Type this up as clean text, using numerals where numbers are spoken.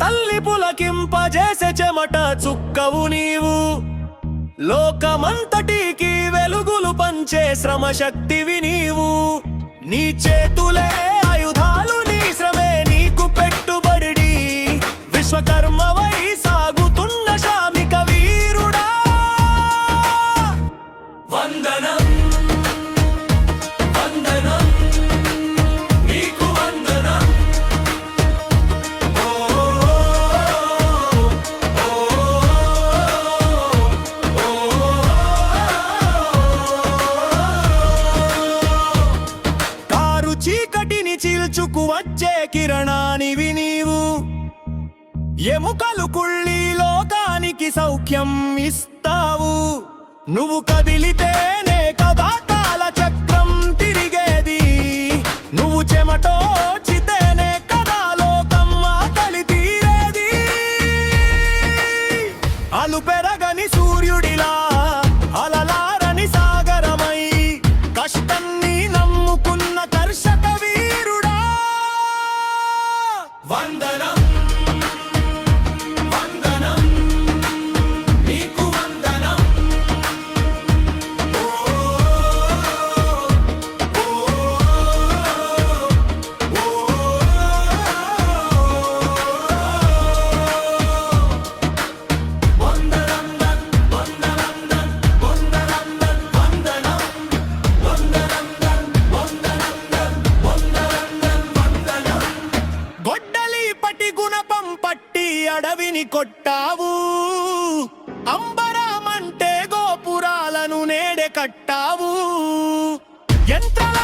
తల్లి పులకింపజేసే చెమట చుక్కవు నీవు. లోకమంతటికి వెలుగులు పంచే శ్రమశక్తివి నీవు. నీ చేతులే ఆయుధాలు, నీ శ్రమే నీకు పెట్టుబడి. విశ్వకర్మవై సాగుతున్న శ్రామిక వీరుడా, వందనం వందనం నీకు వందనం. కారు చీకటిని చీల్చుకు వచ్చే కిరణానివి నీవు. ఎముకలు కుళ్ళి లోకానికి సౌఖ్యం ఇస్తావు. నువ్వు కదిలితేనే కదా కాల చక్రం తిరిగేది. నువ్వు చెమటోచితేనే కదా లోకం ఆకలి తీరేది. అలు పెరగని సూర్యుడిలా, అలలారని సాగరమై, కష్టాన్ని నమ్ముకున్న కర్షక వీరుడా, వందనం వందనం నీకు వందనం. గొడ్డలి పటి గుణపం పట్టి అడవిని కొట్టావు. అంబరమంటే గోపురాలను నేడే కట్టావు. యంత్రాల